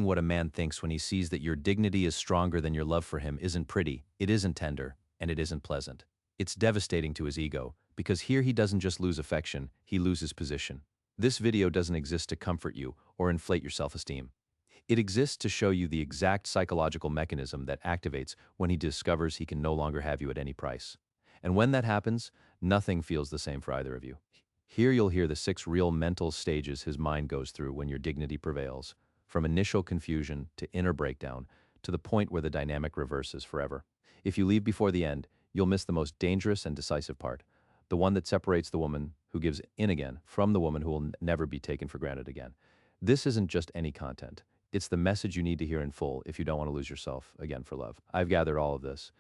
Realizing what a man thinks when he sees that your dignity is stronger than your love for him isn't pretty, it isn't tender, and it isn't pleasant. It's devastating to his ego, because here he doesn't just lose affection, he loses position. This video doesn't exist to comfort you or inflate your self-esteem. It exists to show you the exact psychological mechanism that activates when he discovers he can no longer have you at any price. And when that happens, nothing feels the same for either of you. Here you'll hear the 6 real mental stages his mind goes through when your dignity prevails, from initial confusion to inner breakdown, to the point where the dynamic reverses forever. If you leave before the end, you'll miss the most dangerous and decisive part, the one that separates the woman who gives in again from the woman who will never be taken for granted again. This isn't just any content. It's the message you need to hear in full if you don't want to lose yourself again for love. I've gathered all of this.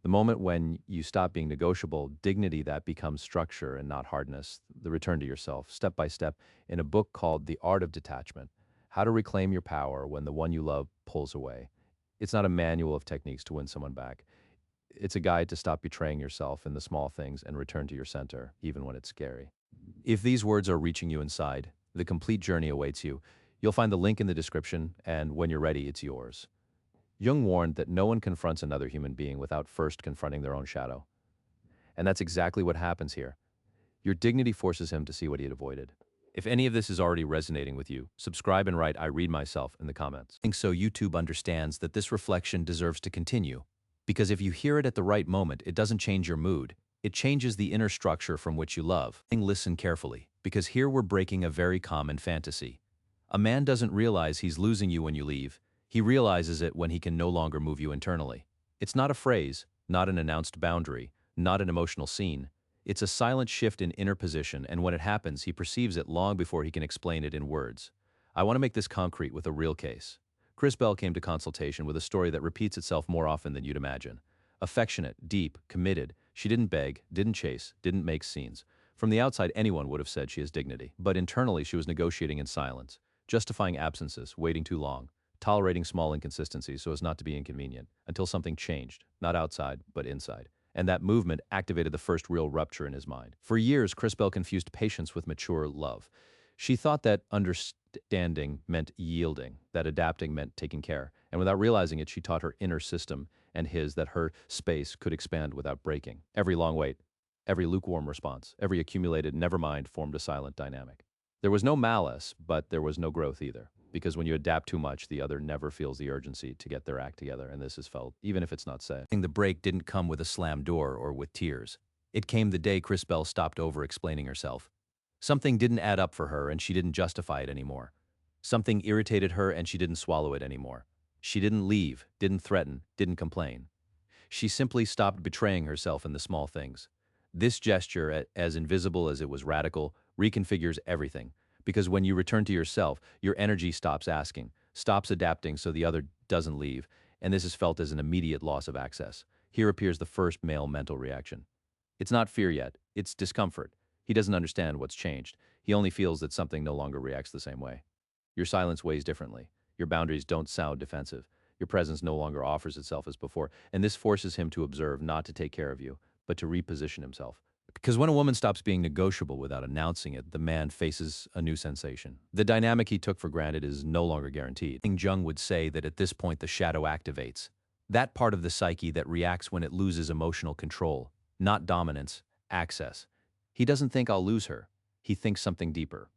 The moment when you stop being negotiable, dignity that becomes structure and not hardness, the return to yourself, step by step, in a book called The Art of Detachment, How to Reclaim Your Power When the One You Love Pulls Away. It's not a manual of techniques to win someone back. It's a guide to stop betraying yourself in the small things and return to your center, even when it's scary. If these words are reaching you inside, the complete journey awaits you. You'll find the link in the description, and when you're ready, it's yours. Jung warned that no one confronts another human being without first confronting their own shadow. And that's exactly what happens here. Your dignity forces him to see what he had avoided. If any of this is already resonating with you, subscribe and write "I read myself" in the comments. So YouTube understands that this reflection deserves to continue. Because if you hear it at the right moment, it doesn't change your mood. It changes the inner structure from which you love. Listen carefully, because here we're breaking a very common fantasy. A man doesn't realize he's losing you when you leave. He realizes it when he can no longer move you internally. It's not a phrase, not an announced boundary, not an emotional scene. It's a silent shift in inner position, and when it happens, he perceives it long before he can explain it in words. I want to make this concrete with a real case. Chris Bell came to consultation with a story that repeats itself more often than you'd imagine. Affectionate, deep, committed, she didn't beg, didn't chase, didn't make scenes. From the outside, anyone would have said she has dignity, but internally she was negotiating in silence, justifying absences, waiting too long, tolerating small inconsistencies so as not to be inconvenient, until something changed, not outside, but inside. And that movement activated the first real rupture in his mind. For years, Chris Bell confused patience with mature love. She thought that understanding meant yielding, that adapting meant taking care, and without realizing it, she taught her inner system and his that her space could expand without breaking. Every long wait, every lukewarm response, every accumulated never mind formed a silent dynamic. There was no malice, but there was no growth either. Because when you adapt too much, the other never feels the urgency to get their act together, and this is felt, even if it's not said. The break didn't come with a slammed door or with tears. It came the day Chris Bell stopped over-explaining herself. Something didn't add up for her, and she didn't justify it anymore. Something irritated her, and she didn't swallow it anymore. She didn't leave, didn't threaten, didn't complain. She simply stopped betraying herself in the small things. This gesture, as invisible as it was radical, reconfigures everything. Because when you return to yourself, your energy stops asking, stops adapting so the other doesn't leave, and this is felt as an immediate loss of access. Here appears the first male mental reaction. It's not fear yet, it's discomfort. He doesn't understand what's changed. He only feels that something no longer reacts the same way. Your silence weighs differently. Your boundaries don't sound defensive. Your presence no longer offers itself as before, and this forces him to observe, not to take care of you, but to reposition himself. Because when a woman stops being negotiable without announcing it, the man faces a new sensation. The dynamic he took for granted is no longer guaranteed. Jung would say that at this point the shadow activates. That part of the psyche that reacts when it loses emotional control, not dominance, access. He doesn't think I'll lose her. He thinks something deeper.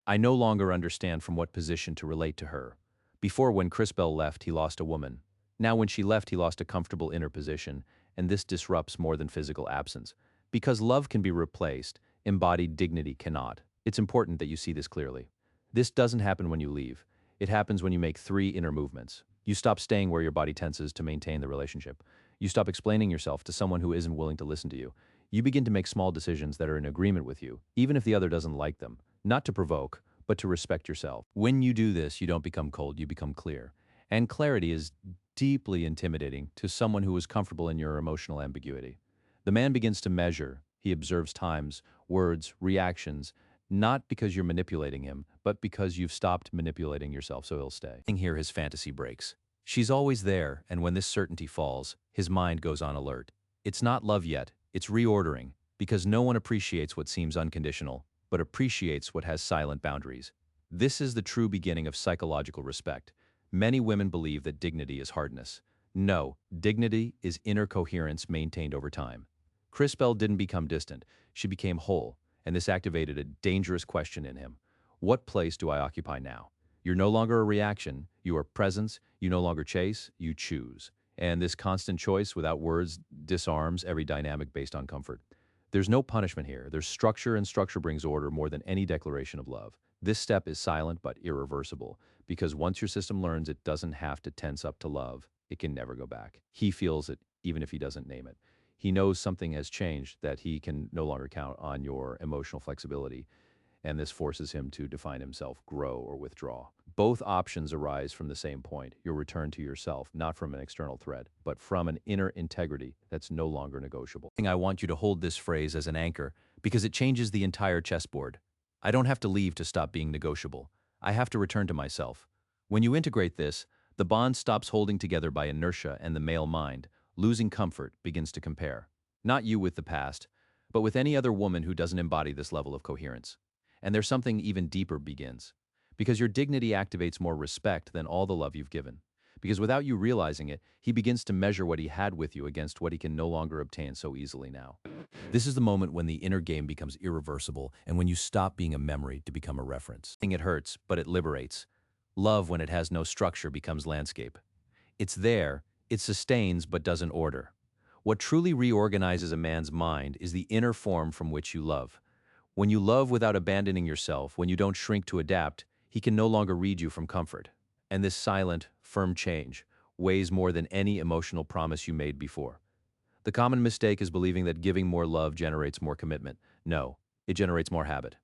I no longer understand from what position to relate to her. Before, when Chris Bell left, he lost a woman. Now when she left, he lost a comfortable inner position, and this disrupts more than physical absence. Because love can be replaced, embodied dignity cannot. It's important that you see this clearly. This doesn't happen when you leave. It happens when you make 3 inner movements. You stop staying where your body tenses to maintain the relationship. You stop explaining yourself to someone who isn't willing to listen to you. You begin to make small decisions that are in agreement with you, even if the other doesn't like them. Not to provoke, but to respect yourself. When you do this, you don't become cold, you become clear. And clarity is deeply intimidating to someone who is comfortable in your emotional ambiguity. The man begins to measure. He observes times, words, reactions, not because you're manipulating him, but because you've stopped manipulating yourself, so he'll stay. Here his fantasy breaks. She's always there, and when this certainty falls, his mind goes on alert. It's not love yet, it's reordering, because no one appreciates what seems unconditional, but appreciates what has silent boundaries. This is the true beginning of psychological respect. Many women believe that dignity is hardness. No, dignity is inner coherence maintained over time. Crispell didn't become distant, she became whole, and this activated a dangerous question in him. What place do I occupy now? You're no longer a reaction, you are presence, you no longer chase, you choose. And this constant choice without words disarms every dynamic based on comfort. There's no punishment here, there's structure, and structure brings order more than any declaration of love. This step is silent but irreversible, because once your system learns it doesn't have to tense up to love, it can never go back. He feels it, even if he doesn't name it. He knows something has changed, that he can no longer count on your emotional flexibility, and this forces him to define himself, grow, or withdraw. Both options arise from the same point, your return to yourself, not from an external threat, but from an inner integrity that's no longer negotiable. I want you to hold this phrase as an anchor, because it changes the entire chessboard. I don't have to leave to stop being negotiable. I have to return to myself. When you integrate this, the bond stops holding together by inertia, and the male mind, losing comfort, begins to compare. Not you with the past, but with any other woman who doesn't embody this level of coherence. And there's something even deeper begins. Because your dignity activates more respect than all the love you've given. Because without you realizing it, he begins to measure what he had with you against what he can no longer obtain so easily now. This is the moment when the inner game becomes irreversible, and when you stop being a memory to become a reference. It hurts, but it liberates. Love, when it has no structure, becomes landscape. It's there, it sustains but doesn't order. What truly reorganizes a man's mind is the inner form from which you love. When you love without abandoning yourself, when you don't shrink to adapt, he can no longer read you from comfort. And this silent, firm change weighs more than any emotional promise you made before. The common mistake is believing that giving more love generates more commitment. No, it generates more habit.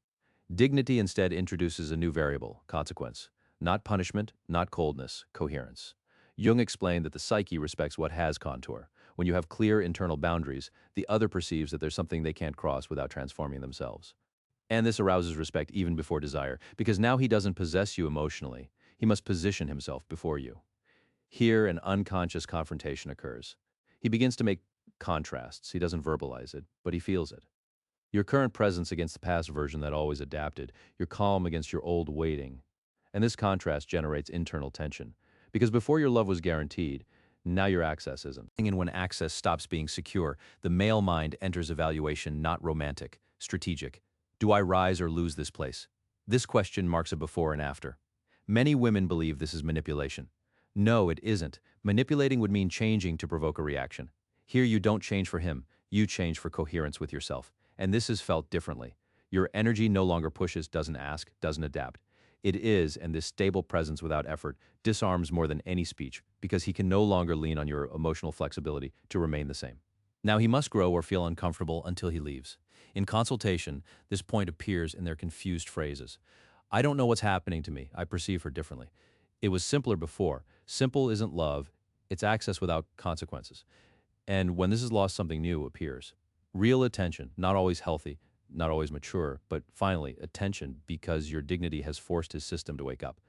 Dignity instead introduces a new variable, consequence. Not punishment, not coldness, coherence. Jung explained that the psyche respects what has contour. When you have clear internal boundaries, the other perceives that there's something they can't cross without transforming themselves. And this arouses respect even before desire, because now he doesn't possess you emotionally. He must position himself before you. Here, an unconscious confrontation occurs. He begins to make contrasts. He doesn't verbalize it, but he feels it. Your current presence against the past version that always adapted, your calm against your old waiting. And this contrast generates internal tension. Because before your love was guaranteed, now your access isn't. And when access stops being secure, the male mind enters evaluation, not romantic, strategic. Do I rise or lose this place? This question marks a before and after. Many women believe this is manipulation. No, it isn't. Manipulating would mean changing to provoke a reaction. Here you don't change for him, you change for coherence with yourself. And this is felt differently. Your energy no longer pushes, doesn't ask, doesn't adapt. It is, and this stable presence without effort disarms more than any speech, because he can no longer lean on your emotional flexibility to remain the same. Now he must grow or feel uncomfortable until he leaves. In consultation, this point appears in their confused phrases. I don't know what's happening to me, I perceive her differently. It was simpler before. Simple isn't love, it's access without consequences. And when this is lost, something new appears. Real attention, not always healthy, not always mature, but finally, attention because your dignity has forced his system to wake up,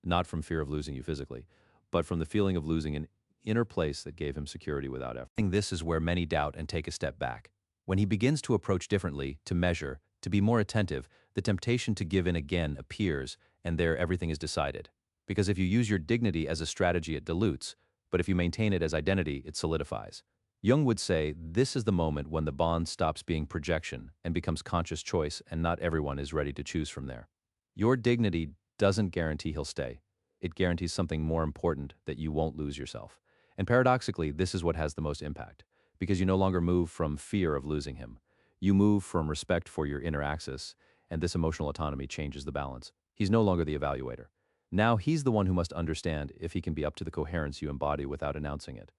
not from fear of losing you physically, but from the feeling of losing an inner place that gave him security without effort. This is where many doubt and take a step back. When he begins to approach differently, to measure, to be more attentive, the temptation to give in again appears, and there everything is decided. Because if you use your dignity as a strategy, it dilutes, but if you maintain it as identity, it solidifies. Jung would say this is the moment when the bond stops being projection and becomes conscious choice, and not everyone is ready to choose from there. Your dignity doesn't guarantee he'll stay. It guarantees something more important, that you won't lose yourself. And paradoxically, this is what has the most impact, because you no longer move from fear of losing him. You move from respect for your inner axis, and this emotional autonomy changes the balance. He's no longer the evaluator. Now he's the one who must understand if he can be up to the coherence you embody without announcing it.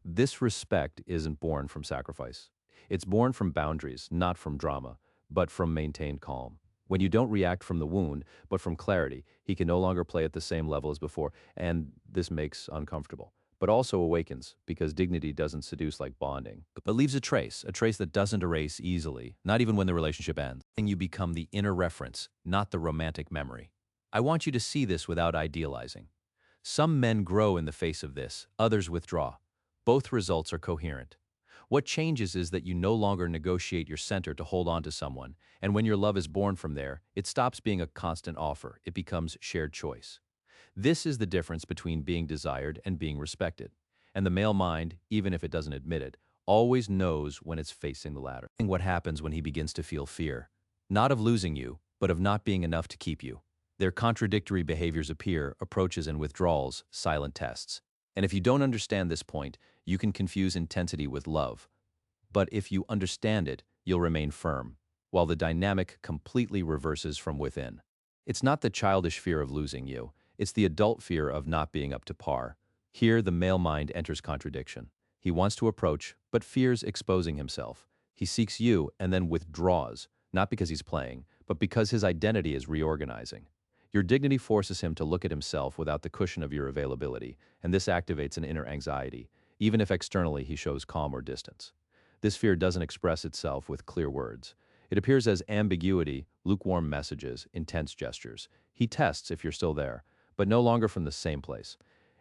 This respect isn't born from sacrifice. It's born from boundaries, not from drama, but from maintained calm. When you don't react from the wound, but from clarity, he can no longer play at the same level as before, and this makes uncomfortable, but also awakens, because dignity doesn't seduce like bonding, but leaves a trace that doesn't erase easily, not even when the relationship ends. And you become the inner reference, not the romantic memory. I want you to see this without idealizing. Some men grow in the face of this, others withdraw. Both results are coherent. What changes is that you no longer negotiate your center to hold on to someone, and when your love is born from there, it stops being a constant offer, it becomes shared choice. This is the difference between being desired and being respected. And the male mind, even if it doesn't admit it, always knows when it's facing the latter. And what happens when he begins to feel fear? Not of losing you, but of not being enough to keep you. Their contradictory behaviors appear, approaches and withdrawals, silent tests. And if you don't understand this point, you can confuse intensity with love. But if you understand it, you'll remain firm, while the dynamic completely reverses from within. It's not the childish fear of losing you, it's the adult fear of not being up to par. Here, the male mind enters contradiction. He wants to approach, but fears exposing himself. He seeks you and then withdraws, not because he's playing, but because his identity is reorganizing. Your dignity forces him to look at himself without the cushion of your availability, and this activates an inner anxiety, even if externally he shows calm or distance. This fear doesn't express itself with clear words. It appears as ambiguity, lukewarm messages, intense gestures. He tests if you're still there, but no longer from the same place.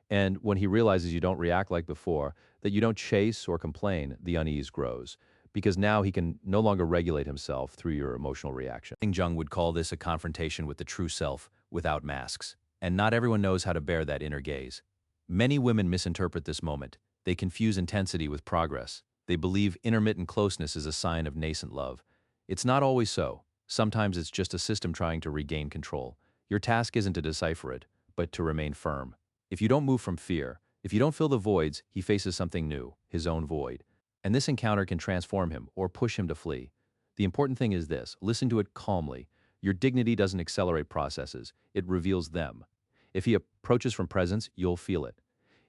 And when he realizes you don't react like before, that you don't chase or complain, the unease grows, because now he can no longer regulate himself through your emotional reaction. Carl Jung would call this a confrontation with the true self without masks, and not everyone knows how to bear that inner gaze. Many women misinterpret this moment. They confuse intensity with progress. They believe intermittent closeness is a sign of nascent love. It's not always so. Sometimes it's just a system trying to regain control. Your task isn't to decipher it, but to remain firm. If you don't move from fear, if you don't fill the voids, he faces something new, his own void. And this encounter can transform him or push him to flee. The important thing is this: listen to it calmly. Your dignity doesn't accelerate processes, it reveals them. If he approaches from presence, you'll feel it.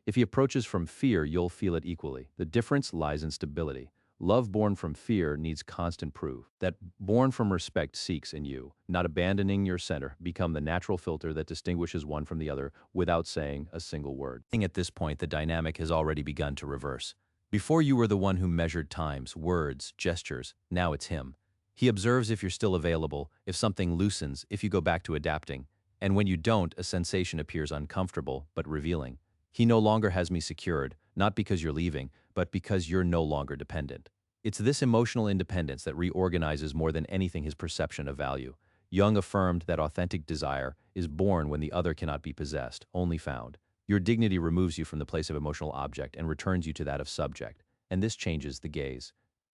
If he approaches from fear, you'll feel it equally. The difference lies in stability. Love born from fear needs constant proof. That born from respect seeks in you, not abandoning your center, become the natural filter that distinguishes one from the other without saying a single word. At this point, the dynamic has already begun to reverse. Before you were the one who measured times, words, gestures, now it's him. He observes if you're still available, if something loosens, if you go back to adapting. And when you don't, a sensation appears uncomfortable, but revealing. He no longer has me secured, not because you're leaving, but because you're no longer dependent. It's this emotional independence that reorganizes more than anything his perception of value. Jung affirmed that authentic desire is born when the other cannot be possessed, only found. Your dignity removes you from the place of emotional object and returns you to that of subject, and this changes the gaze.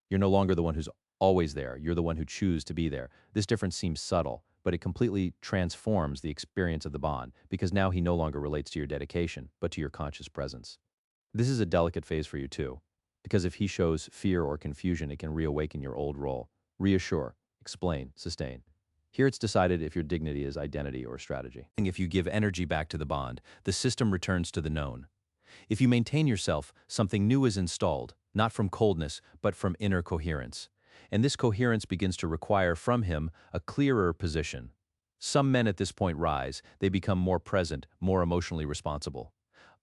You're no longer the one who's always there, you're the one who chooses to be there. This difference seems subtle, but it completely transforms the experience of the bond, because now he no longer relates to your dedication, but to your conscious presence. This is a delicate phase for you too, because if he shows fear or confusion, it can reawaken your old role. Reassure, explain, sustain. Here it's decided if your dignity is identity or strategy. If you give energy back to the bond, the system returns to the known. If you maintain yourself, something new is installed, not from coldness, but from inner coherence. And this coherence begins to require from him a clearer position. Some men at this point rise, they become more present, more emotionally responsible.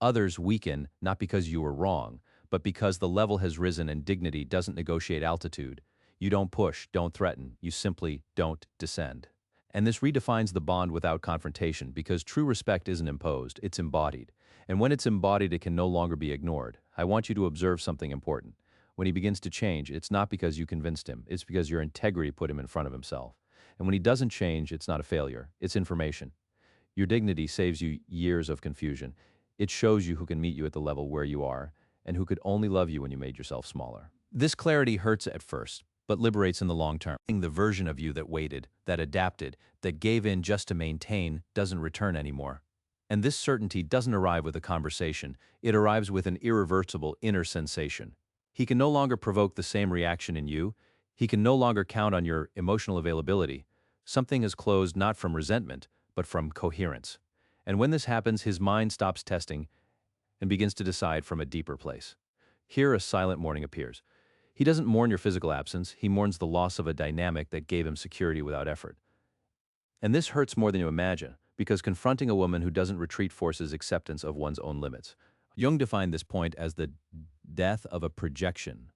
Others weaken, not because you were wrong, but because the level has risen and dignity doesn't negotiate altitude. You don't push, don't threaten, you simply don't descend. And this redefines the bond without confrontation, because true respect isn't imposed, it's embodied. And when it's embodied, it can no longer be ignored. I want you to observe something important. When he begins to change, it's not because you convinced him, it's because your integrity put him in front of himself. And when he doesn't change, it's not a failure, it's information. Your dignity saves you years of confusion. It shows you who can meet you at the level where you are, and who could only love you when you made yourself smaller. This clarity hurts at first, but liberates in the long term. The version of you that waited, that adapted, that gave in just to maintain, doesn't return anymore. And this certainty doesn't arrive with a conversation, it arrives with an irreversible inner sensation. He can no longer provoke the same reaction in you, he can no longer count on your emotional availability. Something is closed not from resentment, but from coherence. And when this happens, his mind stops testing and begins to decide from a deeper place. Here a silent mourning appears. He doesn't mourn your physical absence, he mourns the loss of a dynamic that gave him security without effort. And this hurts more than you imagine, because confronting a woman who doesn't retreat forces acceptance of one's own limits. Jung defined this point as the death of a projection.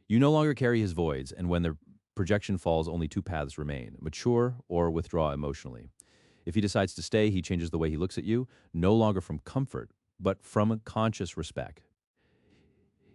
You no longer carry his voids, and when the projection falls, only two paths remain: mature or withdraw emotionally. If he decides to stay, he changes the way he looks at you, no longer from comfort, but from a conscious respect.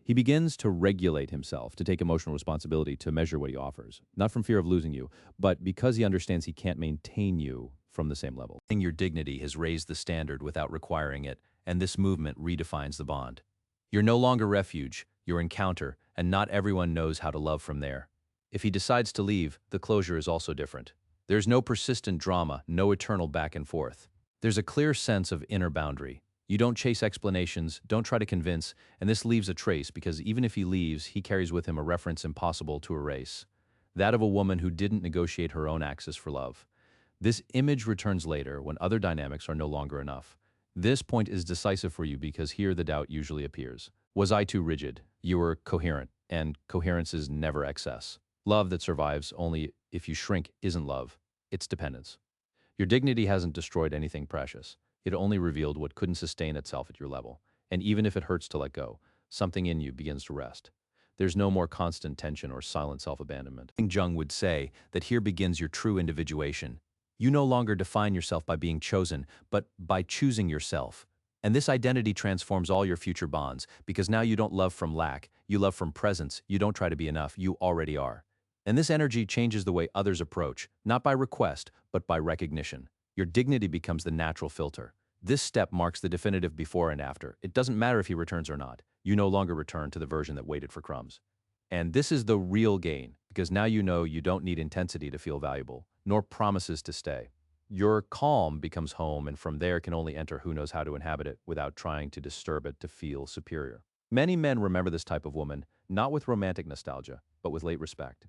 He begins to regulate himself, to take emotional responsibility, to measure what he offers, not from fear of losing you, but because he understands he can't maintain you from the same level. Your dignity has raised the standard without requiring it, and this movement redefines the bond. You're no longer refuge, you're encounter, and not everyone knows how to love from there. If he decides to leave, the closure is also different. There's no persistent drama, no eternal back and forth. There's a clear sense of inner boundary. You don't chase explanations, don't try to convince, and this leaves a trace because even if he leaves, he carries with him a reference impossible to erase. That of a woman who didn't negotiate her own access for love. This image returns later when other dynamics are no longer enough. This point is decisive for you because here the doubt usually appears. Was I too rigid? You were coherent, and coherence is never excess. Love that survives only if you shrink isn't love, it's dependence. Your dignity hasn't destroyed anything precious. It only revealed what couldn't sustain itself at your level. And even if it hurts to let go, something in you begins to rest. There's no more constant tension or silent self-abandonment. Jung would say that here begins your true individuation. You no longer define yourself by being chosen, but by choosing yourself. And this identity transforms all your future bonds, because now you don't love from lack, you love from presence, you don't try to be enough, you already are. And this energy changes the way others approach, not by request, but by recognition. Your dignity becomes the natural filter. This step marks the definitive before and after. It doesn't matter if he returns or not. You no longer return to the version that waited for crumbs. And this is the real gain, because now you know you don't need intensity to feel valuable, nor promises to stay. Your calm becomes home, and from there can only enter who knows how to inhabit it without trying to disturb it to feel superior. Many men remember this type of woman, not with romantic nostalgia, but with late respect.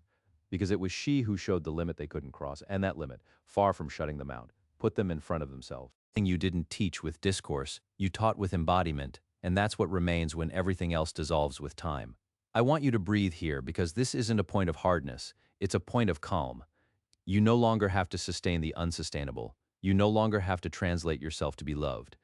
Because it was she who showed the limit they couldn't cross, and that limit, far from shutting them out, put them in front of themselves. You didn't teach with discourse, you taught with embodiment, and that's what remains when everything else dissolves with time. I want you to breathe here because this isn't a point of hardness, it's a point of calm. You no longer have to sustain the unsustainable. You no longer have to translate yourself to be loved.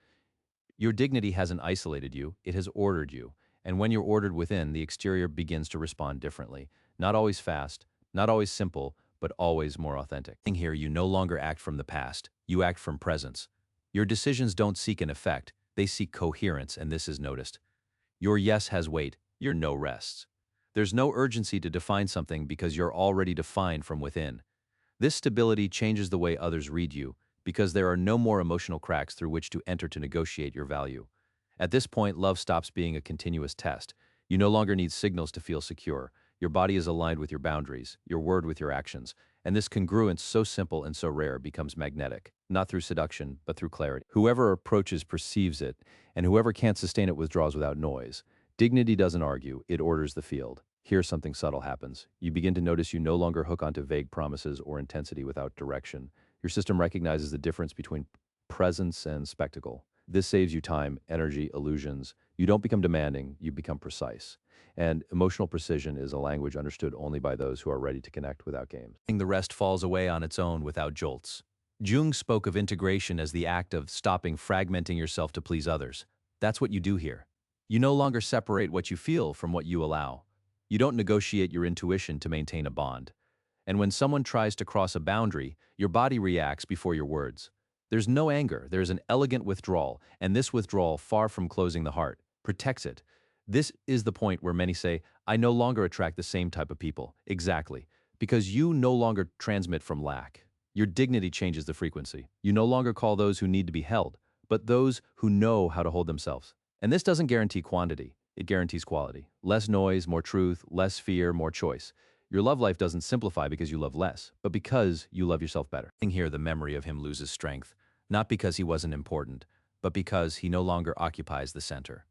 Your dignity hasn't isolated you, it has ordered you. And when you're ordered within, the exterior begins to respond differently. Not always fast, not always simple, but always more authentic. Here, you no longer act from the past, you act from presence. Your decisions don't seek an effect, they seek coherence, and this is noticed. Your yes has weight, your no rests. There's no urgency to define something because you're already defined from within. This stability changes the way others read you because there are no more emotional cracks through which to enter to negotiate your value. At this point, love stops being a continuous test. You no longer need signals to feel secure. Your body is aligned with your boundaries, your word with your actions, and this congruence, so simple and so rare, becomes magnetic, not through seduction, but through clarity. Whoever approaches perceives it, and whoever can't sustain it withdraws without noise. Dignity doesn't argue, it orders the field. Here something subtle happens. You begin to notice you no longer hook onto vague promises or intensity without direction. Your system recognizes the difference between presence and spectacle. This saves you time, energy, illusions. You don't become demanding, you become precise. And emotional precision is a language understood only by those who are ready to connect without games. The rest falls away on its own without jolts. Jung spoke of integration as the act of stopping fragmenting yourself to please others. That's what you do here. You no longer separate what you feel from what you allow. You don't negotiate your intuition to maintain a bond. And when someone tries to cross a boundary, your body reacts before your words. There's no anger, there's an elegant withdrawal, and this withdrawal, far from closing the heart, protects it. This is the point where many say, I no longer attract the same type of people. Exactly. Because you no longer transmit from lack. Your dignity changes the frequency. You no longer call those who need to be held, but those who know how to hold themselves. And this doesn't guarantee quantity, it guarantees quality. Less noise, more truth, less fear, more choice. Your love life doesn't simplify because you love less, but because you love yourself better. Here, the memory of him loses strength, not because he wasn't important, but because he no longer occupies the center.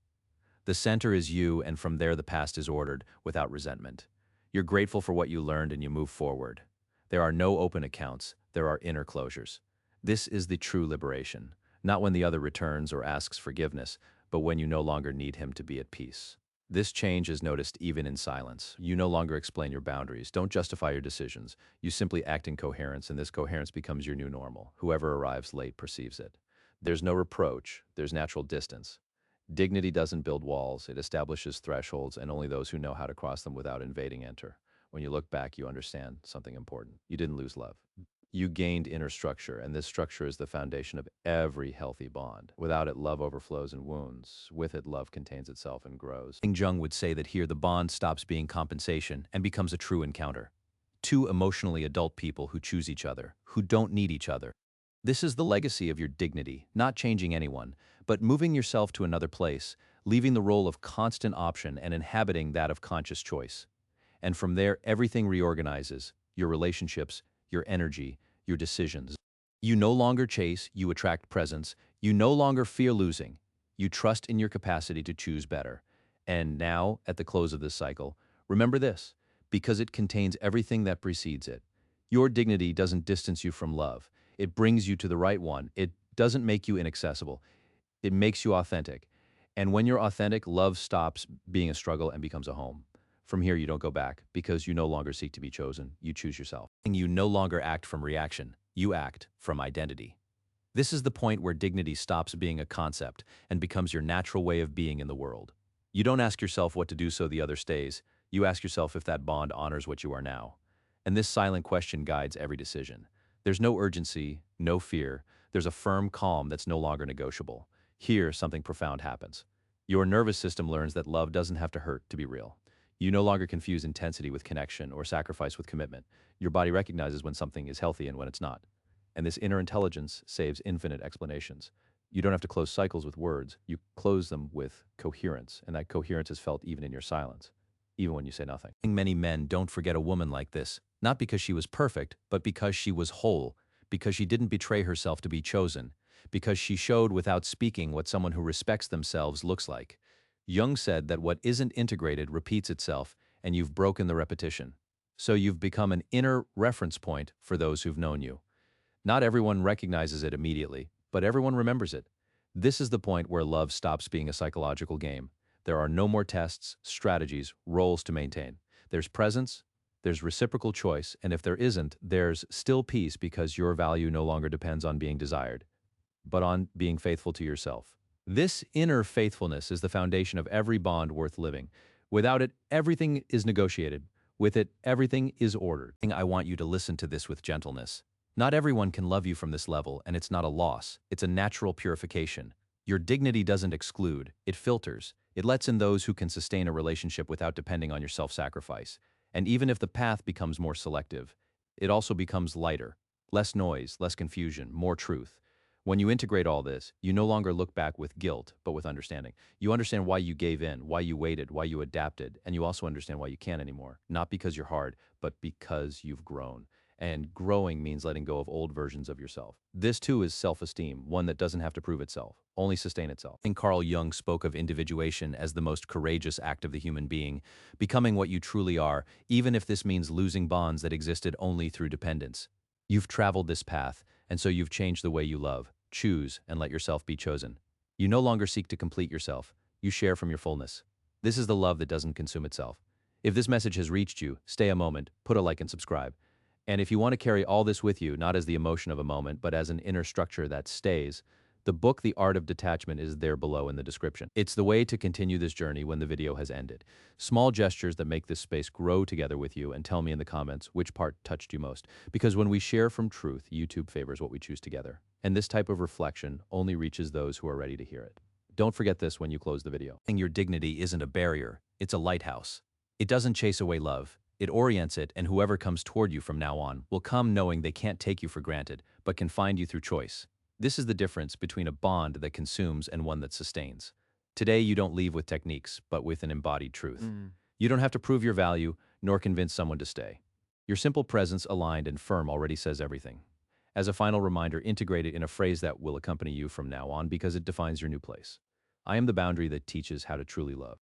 The center is you, and from there the past is ordered without resentment. You're grateful for what you learned and you move forward. There are no open accounts, there are inner closures. This is the true liberation, not when the other returns or asks forgiveness, but when you no longer need him to be at peace. This change is noticed even in silence. You no longer explain your boundaries, don't justify your decisions. You simply act in coherence, and this coherence becomes your new normal. Whoever arrives late perceives it. There's no reproach, there's natural distance. Dignity doesn't build walls, it establishes thresholds, and only those who know how to cross them without invading enter. When you look back, you understand something important. You didn't lose love. You gained inner structure, and this structure is the foundation of every healthy bond. Without it, love overflows and wounds. With it, love contains itself and grows. Jung would say that here the bond stops being compensation and becomes a true encounter. Two emotionally adult people who choose each other, who don't need each other. This is the legacy of your dignity, not changing anyone, but moving yourself to another place, leaving the role of constant option and inhabiting that of conscious choice. And from there, everything reorganizes: your relationships, your energy, your decisions. You no longer chase, you attract presence. You no longer fear losing. You trust in your capacity to choose better. And now, at the close of this cycle, remember this, because it contains everything that precedes it. Your dignity doesn't distance you from love. It brings you to the right one. It doesn't make you inaccessible. It makes you authentic. And when you're authentic, love stops being a struggle and becomes a home. From here, you don't go back because you no longer seek to be chosen. You choose yourself. And you no longer act from reaction. You act from identity. This is the point where dignity stops being a concept and becomes your natural way of being in the world. You don't ask yourself what to do so the other stays. You ask yourself if that bond honors what you are now. And this silent question guides every decision. There's no urgency, no fear. There's a firm calm that's no longer negotiable. Here, something profound happens. Your nervous system learns that love doesn't have to hurt to be real. You no longer confuse intensity with connection or sacrifice with commitment. Your body recognizes when something is healthy and when it's not. And this inner intelligence saves infinite explanations. You don't have to close cycles with words. You close them with coherence, and that coherence is felt even in your silence, even when you say nothing. Many men don't forget a woman like this, not because she was perfect, but because she was whole, because she didn't betray herself to be chosen, because she showed without speaking what someone who respects themselves looks like. Jung said that what isn't integrated repeats itself, and you've broken the repetition. So you've become an inner reference point for those who've known you. Not everyone recognizes it immediately, but everyone remembers it. This is the point where love stops being a psychological game. There are no more tests, strategies, roles to maintain. There's presence, there's reciprocal choice, and if there isn't, there's still peace because your value no longer depends on being desired, but on being faithful to yourself. This inner faithfulness is the foundation of every bond worth living. Without it, everything is negotiated. With it, everything is ordered. I want you to listen to this with gentleness. Not everyone can love you from this level, and it's not a loss. It's a natural purification. Your dignity doesn't exclude, it filters. It lets in those who can sustain a relationship without depending on your self-sacrifice. And even if the path becomes more selective, it also becomes lighter. Less noise, less confusion, more truth. When you integrate all this, you no longer look back with guilt, but with understanding. You understand why you gave in, why you waited, why you adapted, and you also understand why you can't anymore. Not because you're hard, but because you've grown. And growing means letting go of old versions of yourself. This too is self-esteem, one that doesn't have to prove itself, only sustain itself. And Carl Jung spoke of individuation as the most courageous act of the human being, becoming what you truly are, even if this means losing bonds that existed only through dependence. You've traveled this path, and so you've changed the way you love. Choose and let yourself be chosen. You no longer seek to complete yourself. You share from your fullness. This is the love that doesn't consume itself. If this message has reached you, stay a moment, put a like and subscribe. And if you want to carry all this with you, not as the emotion of a moment, but as an inner structure that stays, the book The Art of Detachment is there below in the description. It's the way to continue this journey when the video has ended. Small gestures that make this space grow together with you, and tell me in the comments which part touched you most. Because when we share from truth, YouTube favors what we choose together. And this type of reflection only reaches those who are ready to hear it. Don't forget this when you close the video. Your dignity isn't a barrier, it's a lighthouse. It doesn't chase away love. It orients it, and whoever comes toward you from now on will come knowing they can't take you for granted, but can find you through choice. This is the difference between a bond that consumes and one that sustains. Today, you don't leave with techniques, but with an embodied truth. You don't have to prove your value, nor convince someone to stay. Your simple presence, aligned and firm, already says everything. As a final reminder, integrate it in a phrase that will accompany you from now on because it defines your new place. I am the boundary that teaches how to truly love.